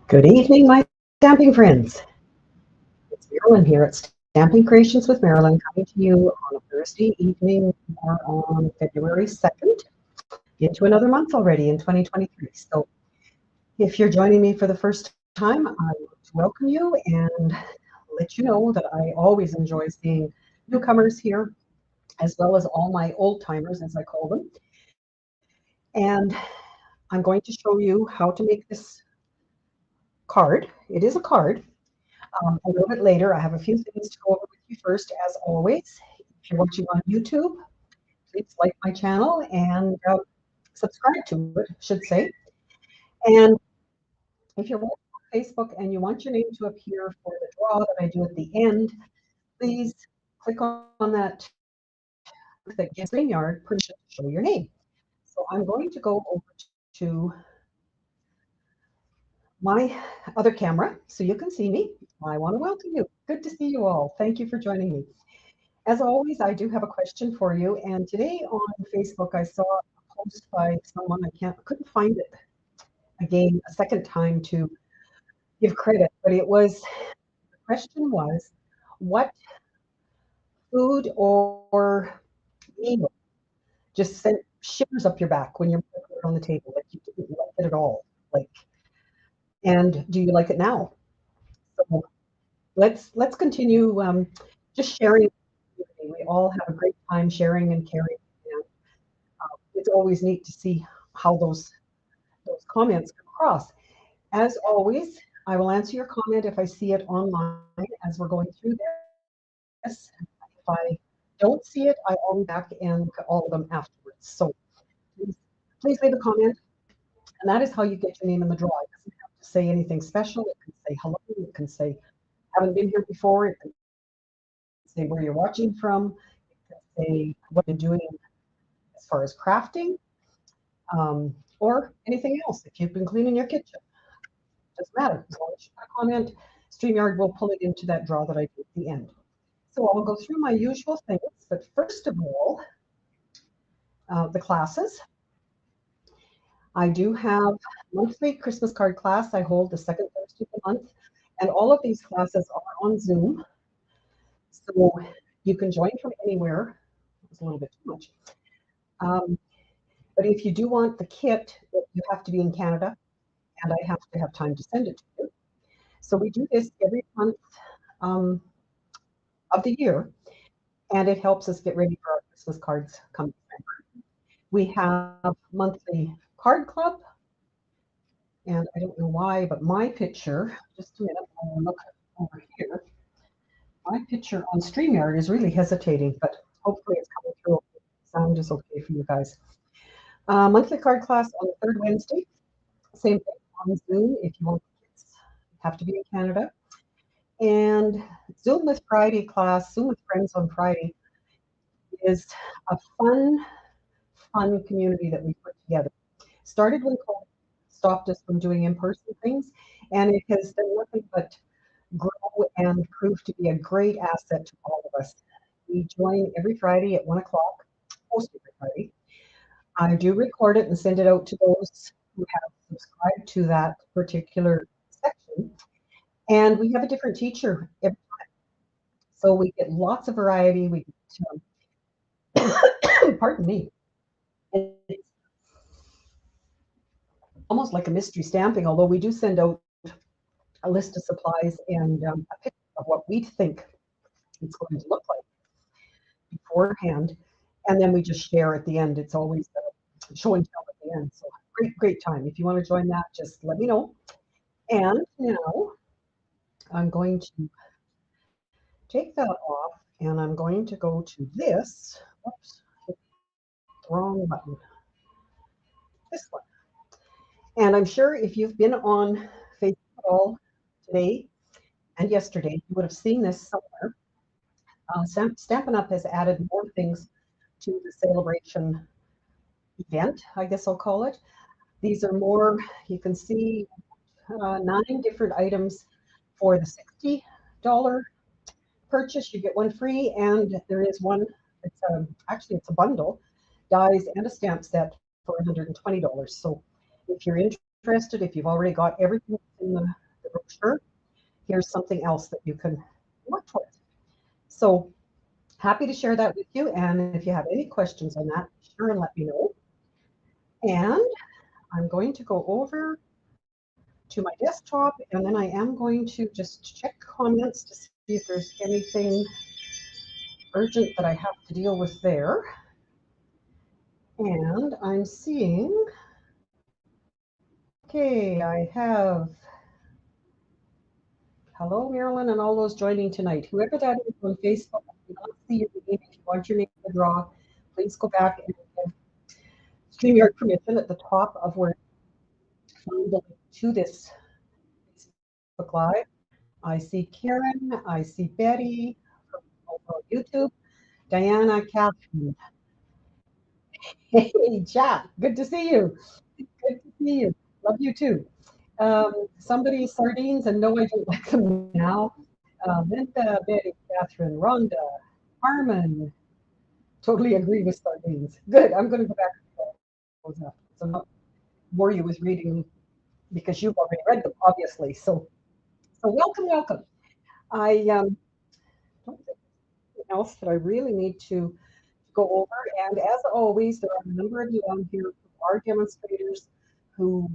Good evening, my stamping friends. It's Marilyn here at Stamping Creations with Marilyn, coming to you on a Thursday evening or on February 2nd, into another month already in 2023. So if you're joining me for the first time, I want to welcome you and let you know that I always enjoy seeing newcomers here, as well as all my old timers, as I call them. And I'm going to show you how to make this card. It is a card. A little bit later. I have a few things to go over with you first, as always. If you're watching on YouTube, please like my channel and subscribe to it, I should say. And if you're watching on Facebook and you want your name to appear for the draw that I do at the end, please click on that that gives StreamYard permission to show your name. So I'm going to go over to my other camera so you can see me. I want to welcome you. Good to see you all. Thank you for joining me. As always, I do have a question for you. And today on Facebook, I saw a post by someone. Couldn't find it again a second time to give credit, but the question was, what food or meal just sent shivers up your back when you're putting it on the table, like you didn't like it at all? Like, and do you like it now? So let's continue just sharing. We all have a great time sharing and caring. And it's always neat to see how those comments come across. As always, I will answer your comment if I see it online as we're going through this. If I don't see it, I will be back and look at all of them afterwards. So please, please leave a comment, and that is how you get your name in the draw. It doesn't have to say anything special. It can say hello. It can say haven't been here before. It can say where you're watching from. It can say what you've been doing as far as crafting, or anything else. If you've been cleaning your kitchen, doesn't matter. As long as you put a comment, StreamYard will pull it into that draw that I do at the end. So I'll go through my usual things, but first of all, the classes. I do have monthly Christmas card class. I hold the second Thursday of the month, and all of these classes are on Zoom. So you can join from anywhere. It's a little bit too much. But if you do want the kit, you have to be in Canada, and I have to have time to send it to you. So we do this every month um, of the year, and it helps us get ready for our Christmas cards come December. We have monthly card club, and I don't know why, but my picture, just a minute, I'll look over here. My picture on StreamYard is really hesitating, but hopefully it's coming through. Sound is okay for you guys. Monthly card class on the third Wednesday. Same thing on Zoom if you want kids. You have to be in Canada. And Zoom with Friday class, Zoom with Friends on Friday, is a fun community that we put together. Started when COVID stopped us from doing in-person things, and it has done nothing but grow and prove to be a great asset to all of us. We join every Friday at 1 o'clock, most every Friday. I do record it and send it out to those who have subscribed to that particular section. And we have a different teacher every time. So we get lots of variety. We get, pardon me, it's almost like a mystery stamping, although we do send out a list of supplies and a picture of what we think it's going to look like beforehand. And then we just share at the end. It's always show and tell at the end. So great time. If you want to join that, just let me know. And now I'm going to take that off, and I'm going to go to this. Whoops, wrong button. This one. And I'm sure if you've been on Facebook at all today and yesterday, you would have seen this somewhere. Stampin' Up! Has added more things to the Sale-A-Bration event, I guess I'll call it. These are more, you can see 9 different items for the $60 purchase. You get one free, and there is one, actually it's a bundle, dies and a stamp set for $120. So if you're interested, if you've already got everything in in the brochure, here's something else that you can work with. So happy to share that with you. And if you have any questions on that, be sure and let me know. And I'm going to go over to my desktop, and then I am going to just check comments to see if there's anything urgent that I have to deal with there. And I'm seeing, okay, I have, hello, Marilyn, and all those joining tonight. Whoever that is on Facebook, I do not see your name. If you want your name to draw, please go back and give StreamYard permission at the top of where you find the link to this Facebook Live. I see Karen, I see Betty from YouTube, Diana, Catherine. Hey, Jack, good to see you. Good to see you. Love you too. Somebody sardines, and no, I don't like them now. Linda, Betty, Catherine, Rhonda, Carmen. Totally agree with sardines. Good. I'm going to go back to those after. So not bore you with reading them because you've already read them, obviously. So welcome, welcome. I don't think there's anything else that I really need to go over. And as always, there are a number of you on here who are demonstrators who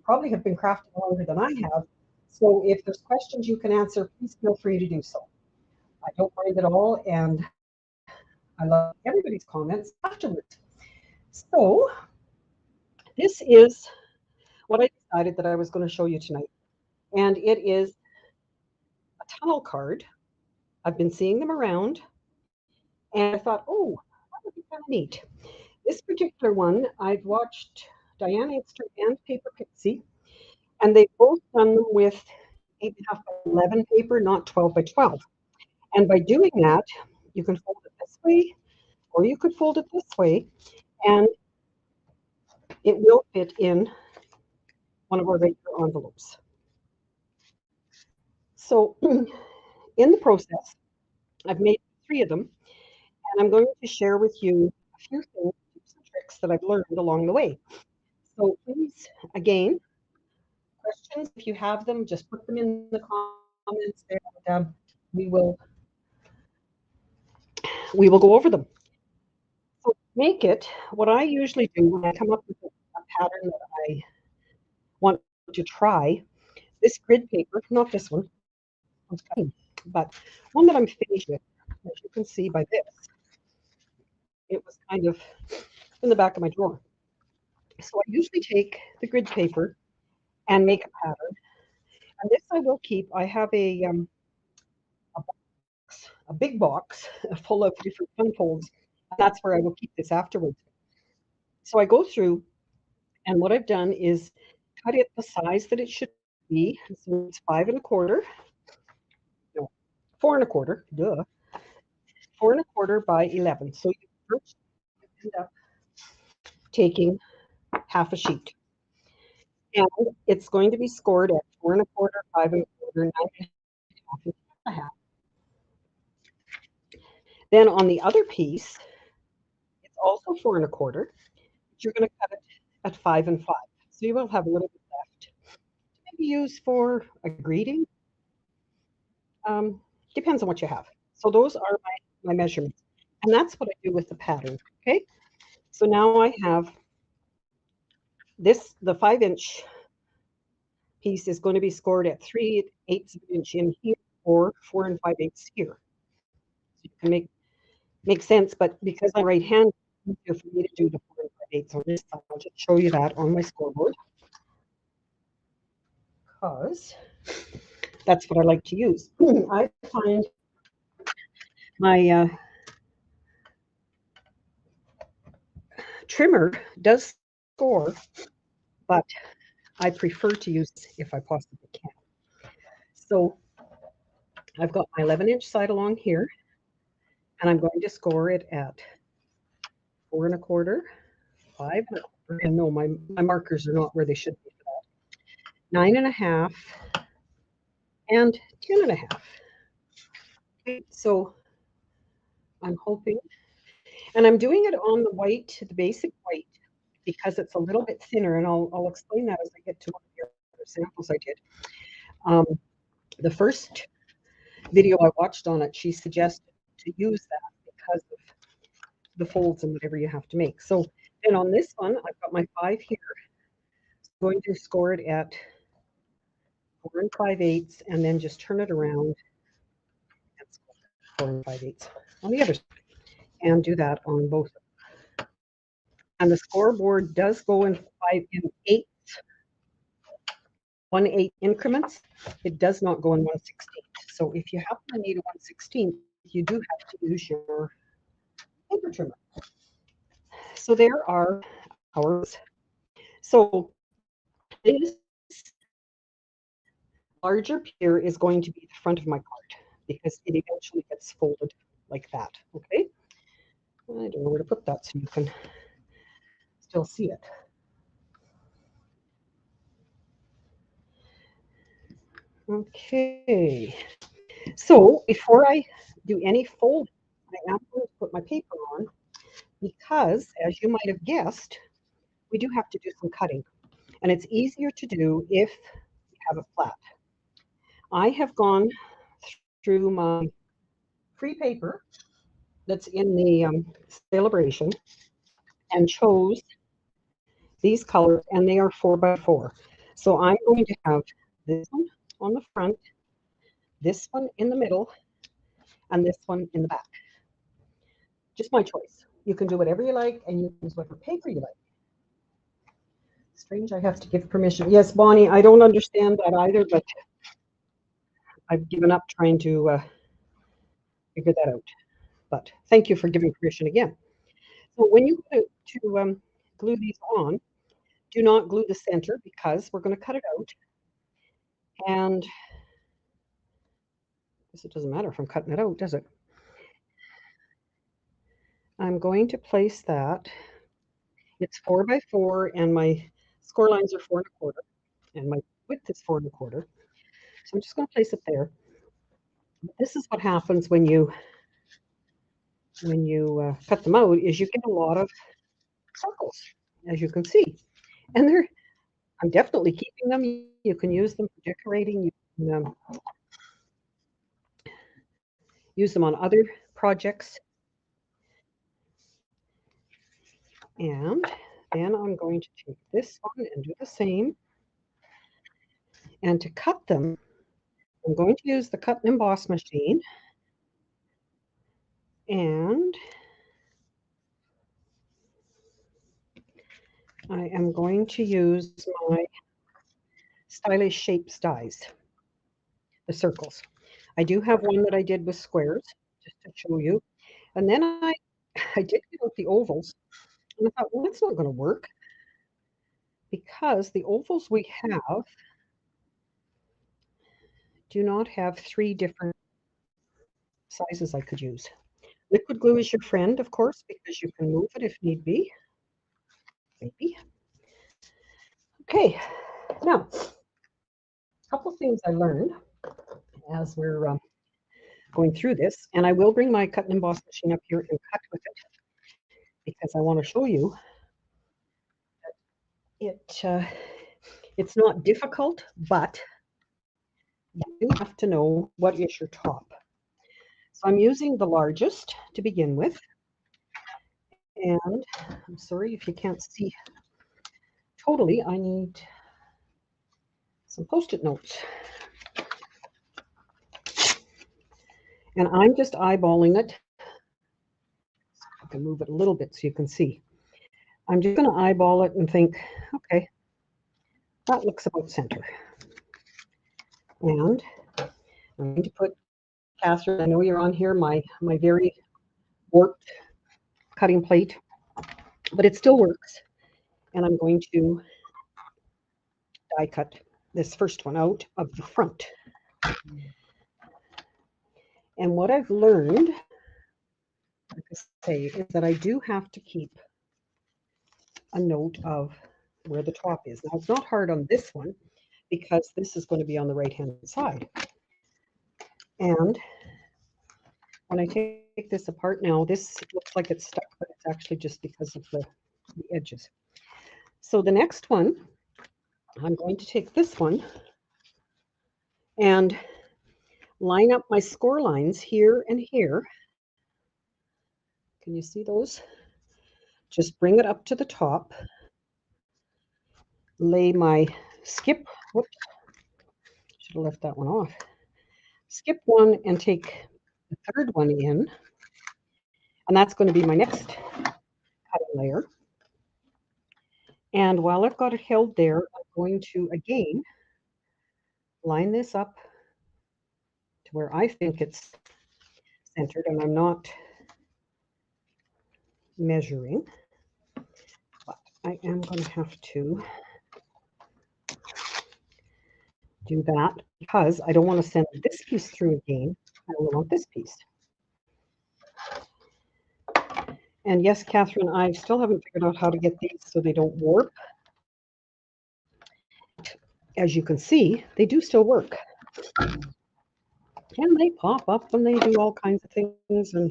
probably have been crafting longer than I have. So if there's questions you can answer, please feel free to do so. I don't mind at all, and I love everybody's comments afterwards. So this is what I decided that I was going to show you tonight. And it is a tunnel card. I've been seeing them around, and I thought, oh, that would be kind of neat. This particular one, I've watched Diane Inkster and Paper Pixie, and they've both done them with 8.5 by 11 paper, not 12 by 12. And by doing that, you can fold it this way, or you could fold it this way, and it will fit in one of our regular envelopes. So in the process, I've made 3 of them, and I'm going to share with you a few things, tips and tricks that I've learned along the way. So please, again, questions, if you have them, just put them in the comments there, and we will go over them. So to make it, what I usually do when I come up with a pattern that I want to try, this grid paper, not this one, but one that I'm finished with, as you can see by this, it was kind of in the back of my drawer. So I usually take the grid paper and make a pattern. And this I will keep. I have a big box full of different fun folds. And that's where I will keep this afterwards. So I go through, and what I've done is cut it the size that it should be. So it's 5 1/4. No, 4 1/4. Duh. 4 1/4 by 11. So you first end up taking half a sheet. And it's going to be scored at 4 1/4, 5 1/4, 9 1/2, and 10 1/2. Then on the other piece, it's also 4 1/4, but you're going to cut it at 5 and 5. So you will have a little bit left to maybe use for a greeting. Depends on what you have. So those are my measurements. And that's what I do with the pattern. Okay. So now I have this, the 5-inch piece is going to be scored at 3/8 of an inch in here, or 4 5/8 here. So you can make sense, but because I'm right-handed, it's easier for me to do the 4 5/8 on this side. I'll just show you that on my scoreboard, because that's what I like to use. I find my trimmer does score, but I prefer to use this if I possibly can. So I've got my 11-inch side along here, and I'm going to score it at 4 1/4, 5 1/4, and no, my markers are not where they should be for that. 9 1/2, and 10 1/2. Okay, so I'm hoping, and I'm doing it on the white, the basic white, because it's a little bit thinner, and I'll explain that as I get to one of the others. samples I did. The first video I watched on it, she suggested to use that because of the folds and whatever you have to make. So then on this one, I've got my 5 here. I'm going to score it at 4 5/8 and then just turn it around and score 4 5/8 on the other side and do that on both. And the scoreboard does go in 1/8 increments. It does not go in 1/16. So if you happen to need a 1/16, you do have to use your paper trimmer. So there are ours. So this larger here is going to be the front of my card because it eventually gets folded like that. Okay. I don't know where to put that so you can still see it. Okay. So before I do any folding, I am going to put my paper on because, as you might have guessed, we do have to do some cutting. And it's easier to do if you have it flat. I have gone through my free paper that's in the Sale-A-Bration and chose these colors, and they are 4 by 4. So I'm going to have this one on the front, this one in the middle, and this one in the back. Just my choice. You can do whatever you like, and you can use whatever paper you like. Strange, I have to give permission. Yes, Bonnie, I don't understand that either, but I've given up trying to figure that out. But thank you for giving permission again. So when you go to glue these on, do not glue the center because we're going to cut it out. And I guess it doesn't matter if I'm cutting it out, does it? I'm going to place that. It's 4 by 4, and my score lines are 4 1/4, and my width is 4 1/4. So I'm just going to place it there. This is what happens when you cut them out, is you get a lot of circles, as you can see. And I'm definitely keeping them. You can use them for decorating. You can use them on other projects. And then I'm going to take this one and do the same. And to cut them, I'm going to use the cut and emboss machine. And I am going to use my stylish shapes dies, the circles. I do have one that I did with squares, just to show you. And then I did get out the ovals, and I thought, well, that's not going to work because the ovals we have do not have 3 different sizes I could use. Liquid glue is your friend, of course, because you can move it if need be. Maybe. Okay, now, a couple things I learned as we're going through this, and I will bring my cut and emboss machine up here and cut with it because I want to show you that it's not difficult, but you do have to know what is your top. So I'm using the largest to begin with, and I'm sorry if you can't see totally. I need some Post-it notes. And I'm just eyeballing it. I can move it a little bit so you can see. I'm just going to eyeball it and think, okay, that looks about center. And I'm going to put, Catherine, I know you're on here, my very warped cutting plate, but it still works. And I'm going to die cut this first one out of the front. And what I've learned, like I say, is that I do have to keep a note of where the top is. Now, it's not hard on this one because this is going to be on the right-hand side. And when I take this apart now, this looks like it's stuck, but it's actually just because of the edges. So the next one I'm going to take this one and line up my score lines here and here. Can you see those? Just bring it up to the top. Lay my skip, whoops, should have left that one off. Skip one and take the third one in. And that's going to be my next cutting layer. And while I've got it held there, I'm going to again line this up to where I think it's centered, and I'm not measuring, but I am going to have to do that because I don't want to send this piece through again. I only want this piece. And yes, Catherine, I still haven't figured out how to get these so they don't warp. As you can see, they do still work. And they pop up and they do all kinds of things. And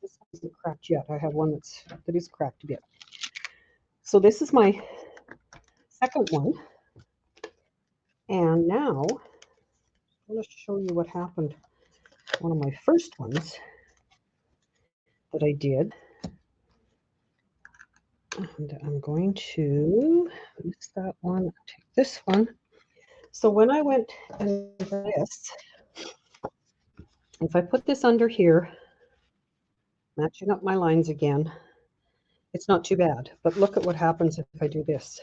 this one isn't cracked yet. I have one that is cracked a bit. So this is my second one. And now I'm going to show you what happened. One of my first ones that I did. And I'm going to miss that one, take this one. So when I went and this, if I put this under here, matching up my lines again, it's not too bad. But look at what happens if I do this.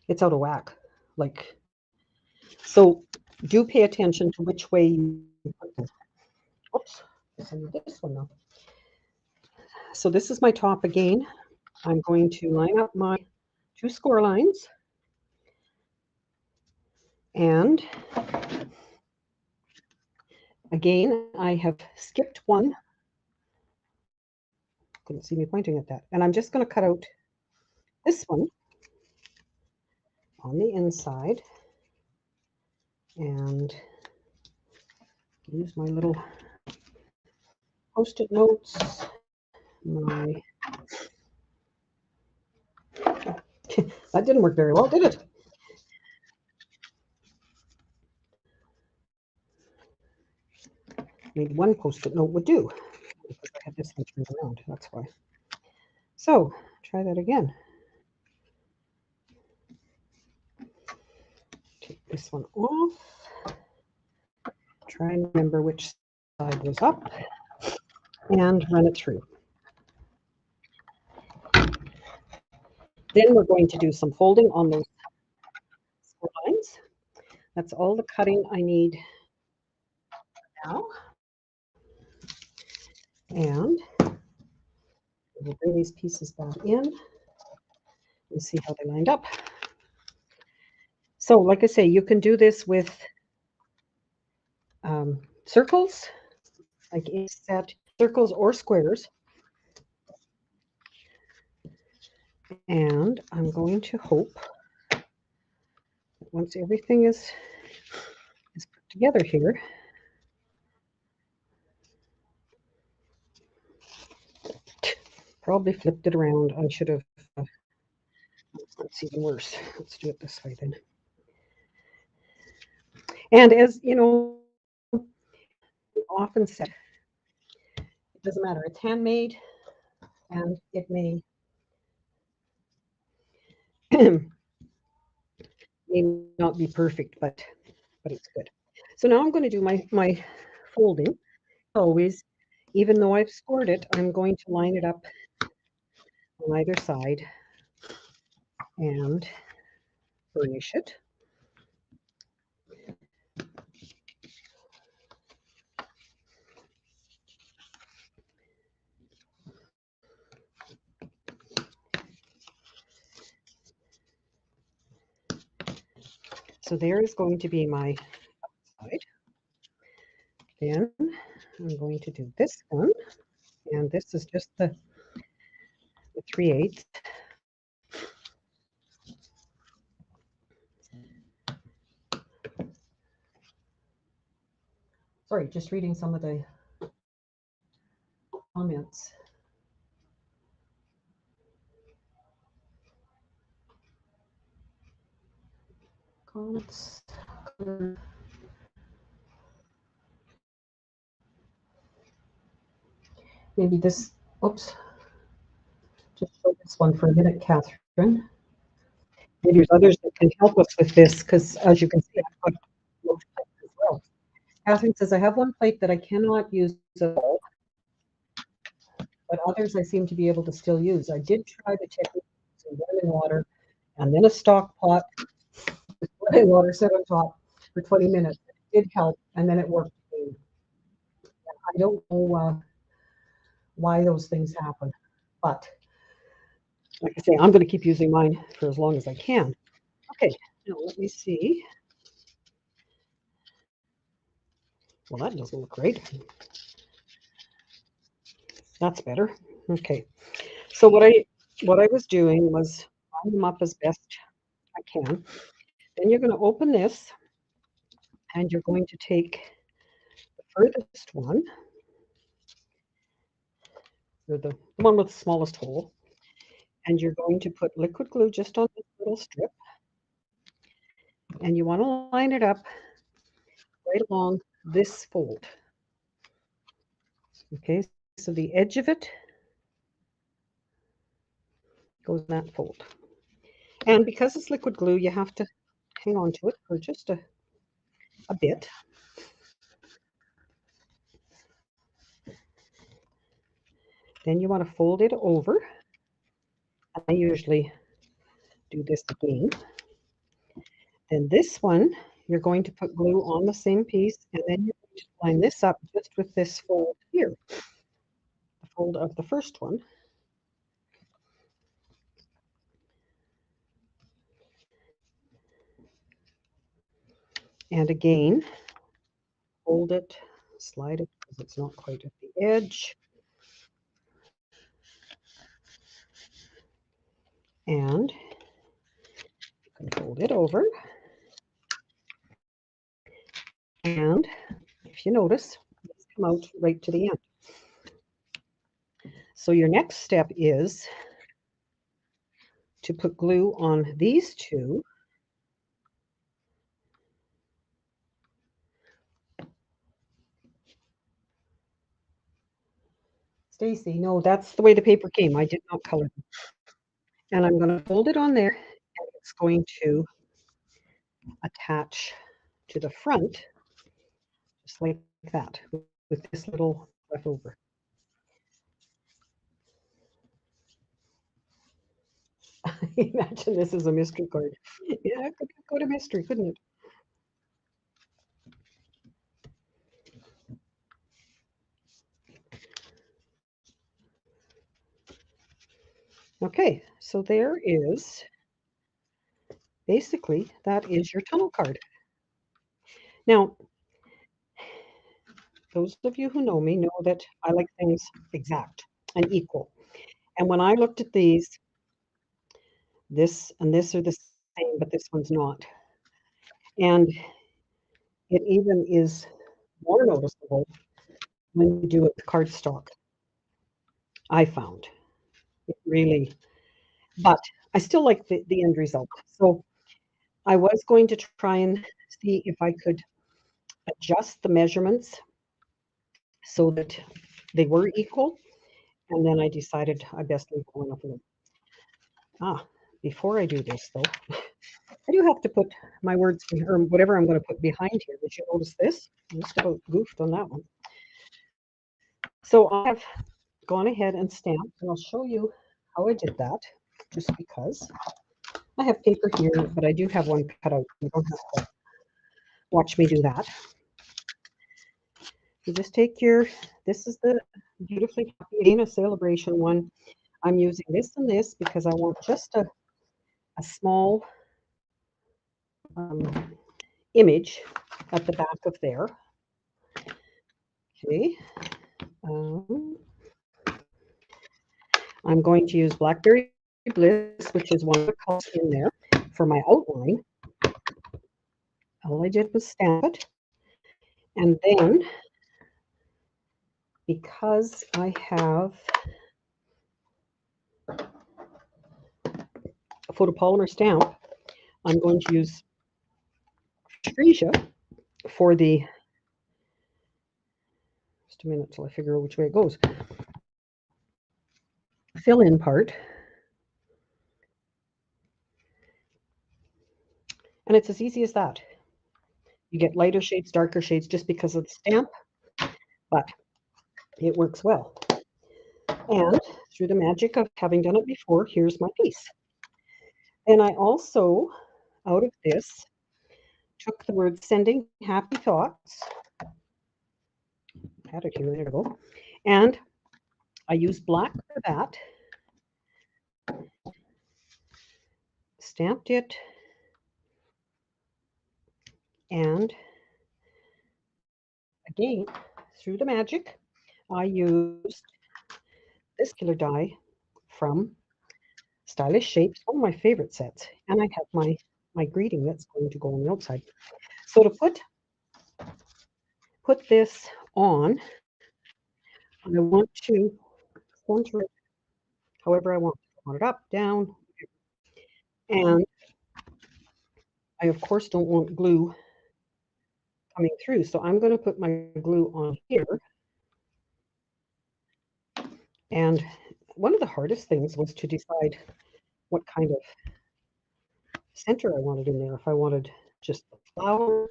It's out of whack. Like, so do pay attention to which way you put this. Oops, I need this one now. So this is my top again. I'm going to line up my 2 score lines. And again, I have skipped one. Couldn't see me pointing at that. And I'm just going to cut out this one on the inside and use my little Post-it notes. That didn't work very well, did it? Maybe one Post-it note would do. Because I had this one turned around, that's why. So, try that again. Take this one off. Try and remember which side goes up. And run it through. Then we're going to do some folding on those score lines. That's all the cutting I need now. And we'll bring these pieces back in and see how they lined up. So, like I say, you can do this with circles, like set circles or squares. And I'm going to hope that once everything is put together here, probably flipped it around. I should have, that's even worse. Let's do it this way then. And as you know, often said, it doesn't matter. It's handmade, and it may may not be perfect, but it's good. So now I'm going to do my folding. Always, even though I've scored it, I'm going to line it up on either side and burnish it. So there is going to be my side. Then I'm going to do this one, and this is just the 3/8. Sorry, just reading some of the comments. Fonts. Maybe this, oops, just show this one for a minute, Catherine. Maybe there's others that can help us with this, because as you can see, I've got most plates as well. Catherine says, I have one plate that I cannot use at all, but others I seem to be able to still use. I did try the technique using boiling water and then a stock pot with boiling water set on top for 20 minutes. It did help, and then it worked again. I don't know why those things happen, but like I say, I'm going to keep using mine for as long as I can. Okay, now let me see. Well, that doesn't look great. That's better. Okay, so what I was doing was line them up as best I can. Then you're going to open this, and you're going to take the furthest one, or the one with the smallest hole, and you're going to put liquid glue just on this little strip, and you want to line it up right along this fold. Okay, so the edge of it goes in that fold. And because it's liquid glue, you have to hang on to it for just a bit. Then you want to fold it over. I usually do this again. Then this one, you're going to put glue on the same piece, and then you're going to line this up just with this fold here, the fold of the first one. And again, fold it, slide it because it's not quite at the edge. And you can fold it over. And if you notice, it's come out right to the end. So your next step is to put glue on these two. Stacy, no, that's the way the paper came. I did not color them. And I'm going to fold it on there, and it's going to attach to the front, just like that, with this little leftover. Imagine this is a mystery card. Yeah, it could go to mystery, couldn't it? Okay, so there is, basically, that is your tunnel card. Now, those of you who know me know that I like things exact and equal. And when I looked at these, this and this are the same, but this one's not. And it even is more noticeable when you do it with cardstock, I found. It really, but I still like the end result. So I was going to try and see if I could adjust the measurements so that they were equal. And then I decided I best leave one of them. Before I do this though, I do have to put my words or whatever I'm going to put behind here. Did you notice this? I just about goofed on that one. So I have gone ahead and stamped, and I'll show you how I did that, just because I have paper here, but I do have one cut out. You don't have to watch me do that. You just take this is the beautifully copied Sale-A-Bration one. I'm using this and this because I want just a small image at the back of there. Okay. I'm going to use Blackberry Bliss, which is one of the colors in there, for my outline. All I did was stamp it. And then, because I have a photopolymer stamp, I'm going to use freesia for the, just a minute till I figure out which way it goes, fill-in part. And it's as easy as that. You get lighter shades, darker shades just because of the stamp, but it works well. And through the magic of having done it before, here's my piece. And I also, out of this, took the word sending happy thoughts. Had it here, there we go. And I used black for that. Stamped it. And again, through the magic, I used this killer die from Stylish Shapes, one of my favorite sets. And I have my greeting that's going to go on the outside. So to put this on, I want to center it however I want. I want it up, down, and I of course don't want glue coming through, so I'm going to put my glue on here. And one of the hardest things was to decide what kind of center I wanted in there. If I wanted just the flower,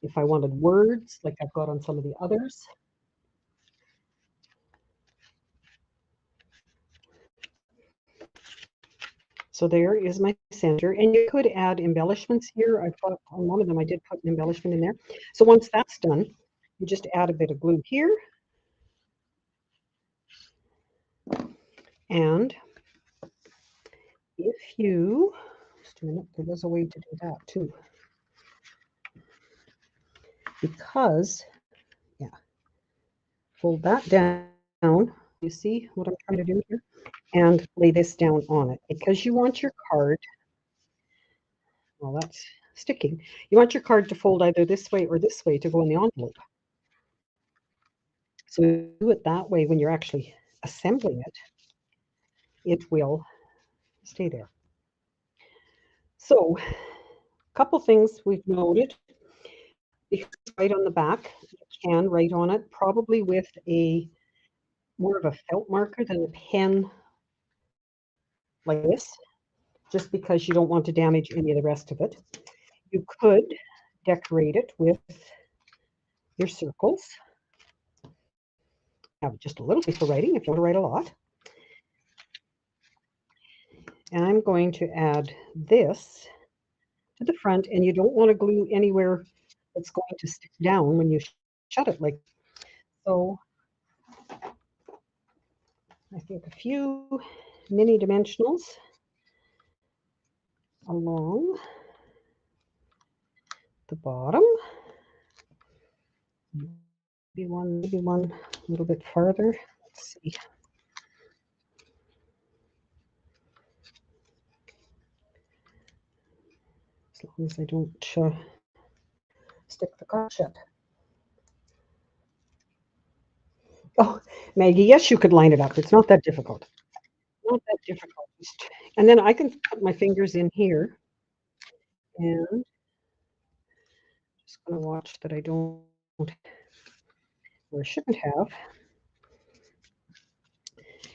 if I wanted words like I've got on some of the others. So there is my center, and you could add embellishments here. I thought on one of them I did put an embellishment in there. So once that's done, you just add a bit of glue here. And if you, just a minute, there was a way to do that too. Because, yeah, fold that down. You see what I'm trying to do here? And lay this down on it. Because you want your card, well, that's sticking. You want your card to fold either this way or this way to go in the envelope. So do it that way when you're actually assembling it. It will stay there. So, a couple things we've noted. Because it's right on the back, you can write on it, probably with a more of a felt marker than a pen like this, just because you don't want to damage any of the rest of it. You could decorate it with your circles. Have just a little bit for writing if you want to write a lot. And I'm going to add this to the front, and you don't want to glue anywhere that's going to stick down when you shut it like so. I think a few mini dimensionals along the bottom. Maybe one a little bit farther. Let's see. As long as I don't stick the card shut. Oh, Maggie, yes, you could line it up. It's not that difficult. Not that difficult. And then I can put my fingers in here and just going to watch that I don't, or I shouldn't have.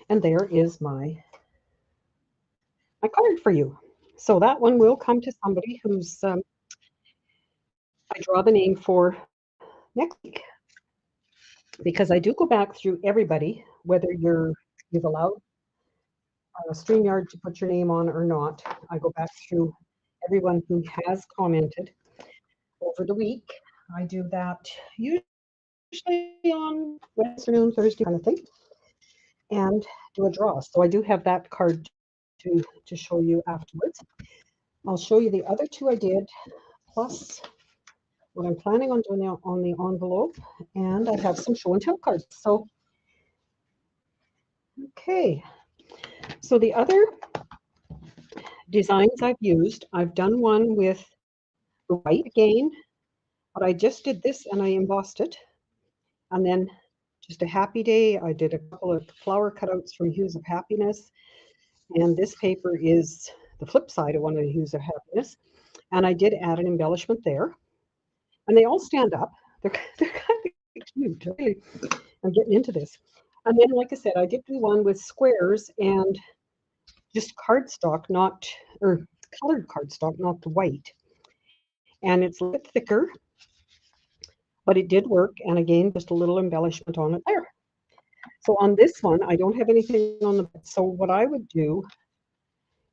And there is my card for you. So that one will come to somebody who's I draw the name for next week. Because I do go back through everybody, whether you've allowed StreamYard to put your name on or not. I go back through everyone who has commented over the week. I do that usually on Wednesday afternoon, Thursday kind of thing, and do a draw. So I do have that card to show you afterwards. I'll show you the other two I did, plus what I'm planning on doing on the envelope, and I have some show and tell cards. So, okay. So the other designs I've used, I've done one with white again, but I just did this and I embossed it. And then just a happy day, I did a couple of flower cutouts from Hues of Happiness. And this paper is the flip side of one of the Hues of Happiness. And I did add an embellishment there. and they all stand up. They're kind of cute. Really, I'm getting into this. And then, like I said, I did do one with squares and just cardstock, not or colored cardstock, not the white. And it's a little bit thicker, but it did work. And again, just a little embellishment on it there. So on this one, I don't have anything on the. So what I would do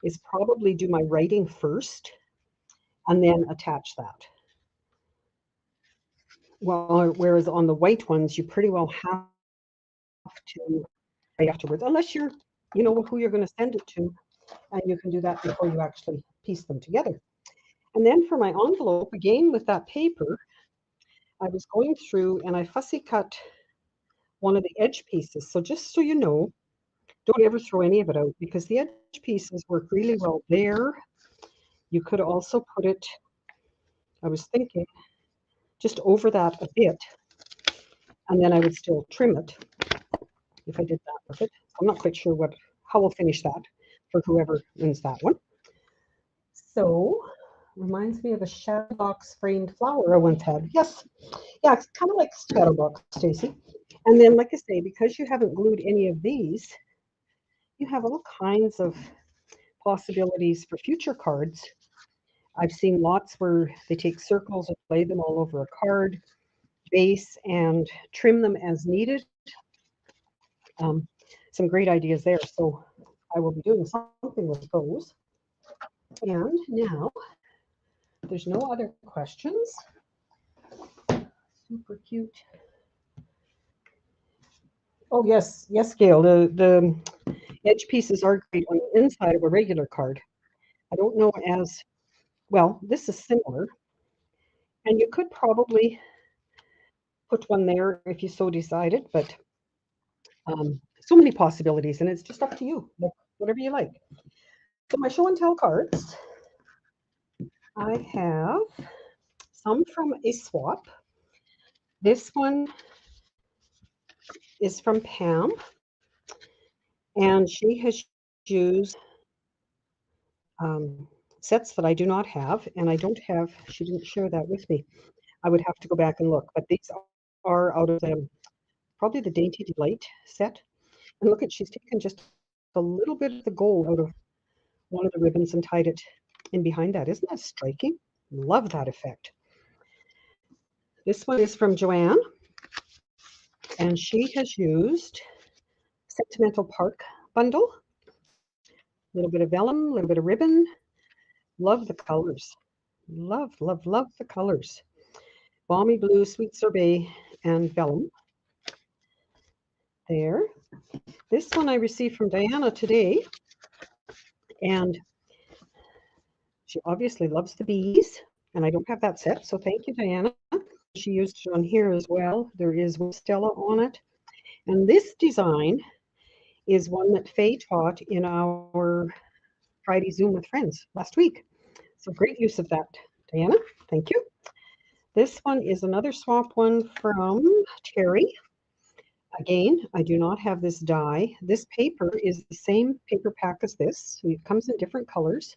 is probably do my writing first and then attach that. Well, whereas on the white ones, you pretty well have to write afterwards, unless you know who you're going to send it to, and you can do that before you actually piece them together. And then for my envelope, again with that paper, I was going through and I fussy cut one of the edge pieces. So just so you know, don't ever throw any of it out because the edge pieces work really well there. You could also put it, I was thinking, just over that a bit, and then I would still trim it if I did that with it. I'm not quite sure how we'll finish that for whoever wins that one. So, reminds me of a shadow box framed flower I once had. Yes, yeah, it's kind of like shadow box, Stacy. And then, like I say, because you haven't glued any of these, you have all kinds of possibilities for future cards. I've seen lots where they take circles and lay them all over a card base and trim them as needed. Some great ideas there. So I will be doing something with those. And now, there's no other questions. Super cute. Oh, yes, yes, Gail. The edge pieces are great on the inside of a regular card. I don't know as well. This is similar. And you could probably put one there if you so decided, but so many possibilities, and it's just up to you, whatever you like. So my show and tell cards, I have some from a swap. This one is from Pam, and she has used sets that I do not have, and I don't have, she didn't share that with me. I would have to go back and look, but these are out of probably the Dainty Delight set. And look she's taken just a little bit of the gold out of one of the ribbons and tied it in behind that. Isn't that striking? Love that effect. This one is from Joanne, and she has used Sentimental Park bundle. A little bit of vellum, a little bit of ribbon. Love the colors. Love, love, love the colors. Balmy blue, sweet sorbet, and vellum. There. This one I received from Diana today, and she obviously loves the bees, and I don't have that set, so thank you, Diana. She used it on here as well. There is Stella on it. And this design is one that Faye taught in our Friday Zoom with friends last week. So great use of that, Diana. Thank you. This one is another swap one from Terry. Again, I do not have this die. This paper is the same paper pack as this. So it comes in different colors.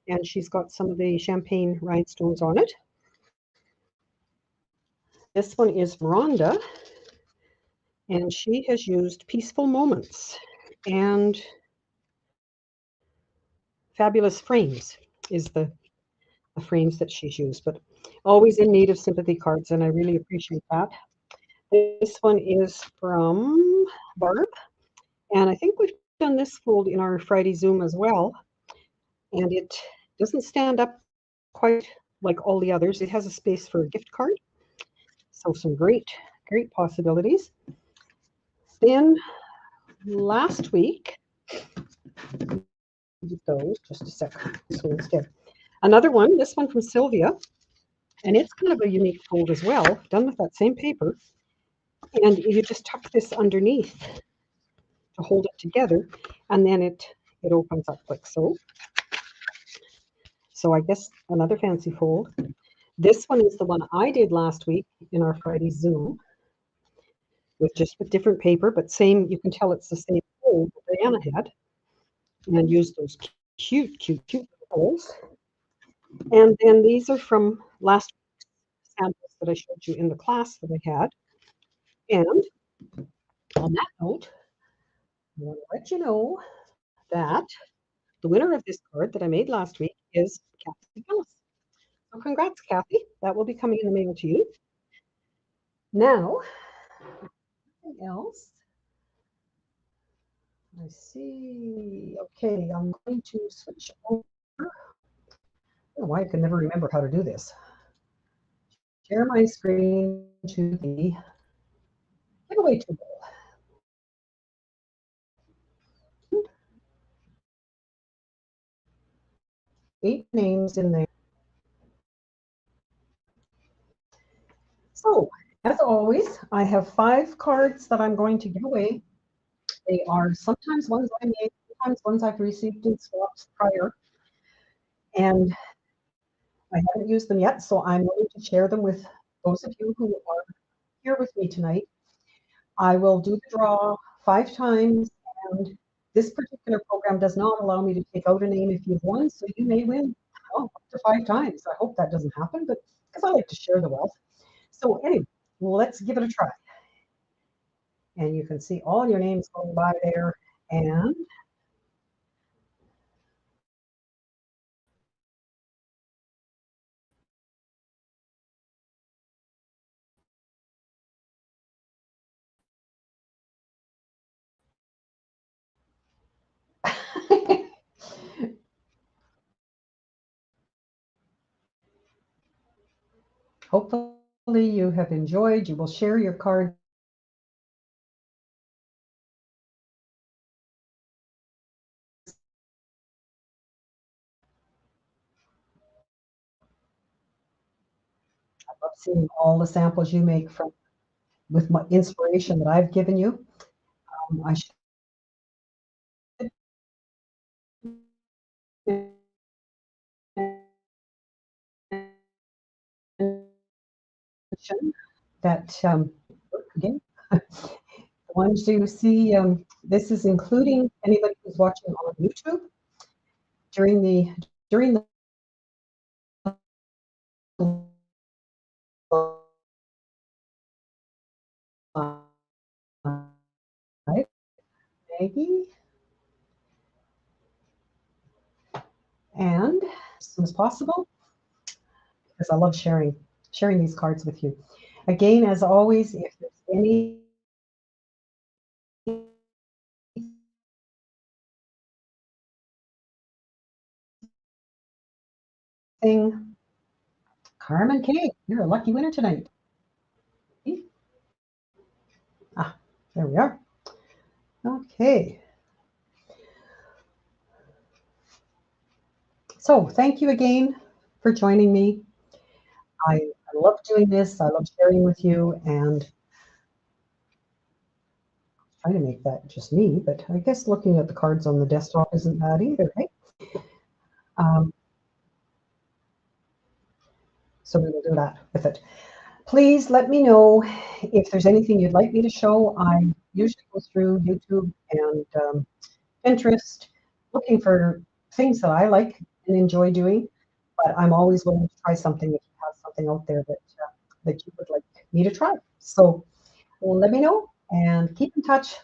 And she's got some of the champagne rhinestones on it. This one is Rhonda, and she has used Peaceful Moments and Fabulous Frames is the frames that she's used, but always in need of sympathy cards, and I really appreciate that. This one is from Barb, and I think we've done this fold in our Friday Zoom as well, and it doesn't stand up quite like all the others. It has a space for a gift card, so some great possibilities. Then last week, those just a second. So instead, another one, this one from Sylvia, and it's kind of a unique fold as well, done with that same paper. And you just tuck this underneath to hold it together, and then it opens up like so. So I guess another fancy fold. This one is the one I did last week in our Friday Zoom, with different paper, but same. You can tell it's the same fold that Diana had, and use those cute holes. And then these are from last week's samples that I showed you in the class that I had. And on that note, I want to let you know that the winner of this card that I made last week is Kathy Gillis. So congrats, Kathy. That will be coming in the mail to you. Now, something else. I see. Okay, I'm going to switch over. I don't know why I can never remember how to do this. Share my screen to the giveaway tool. 8 names in there. So, as always, I have 5 cards that I'm going to give away. They are sometimes ones I made, sometimes ones I've received in swaps prior. And I haven't used them yet, so I'm going to share them with those of you who are here with me tonight. I will do the draw 5 times, and this particular program does not allow me to take out a name if you've won, so you may win up to 5 times. I hope that doesn't happen, but because I like to share the wealth. So anyway, let's give it a try. And you can see all your names going by there, and hopefully you have enjoyed. You will share your card. I love seeing all the samples you make from with my inspiration that I've given you. I should mention that again, the ones you see, this is including anybody who's watching on YouTube during the live, Maggie, and as soon as possible, because I love sharing these cards with you. Again, as always, if there's anything Carmen K, you're a lucky winner tonight. Ah, there we are. Okay. So thank you again for joining me. I love doing this. I love sharing with you, and trying to make that just me, but I guess looking at the cards on the desktop isn't bad either, right? So we will do that with it. Please let me know if there's anything you'd like me to show. I usually go through YouTube and Pinterest looking for things that I like and enjoy doing, but I'm always willing to try something if you have something out there that you would like me to try. So let me know and keep in touch.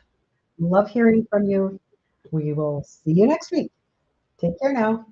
Love hearing from you. We will see you next week. Take care now.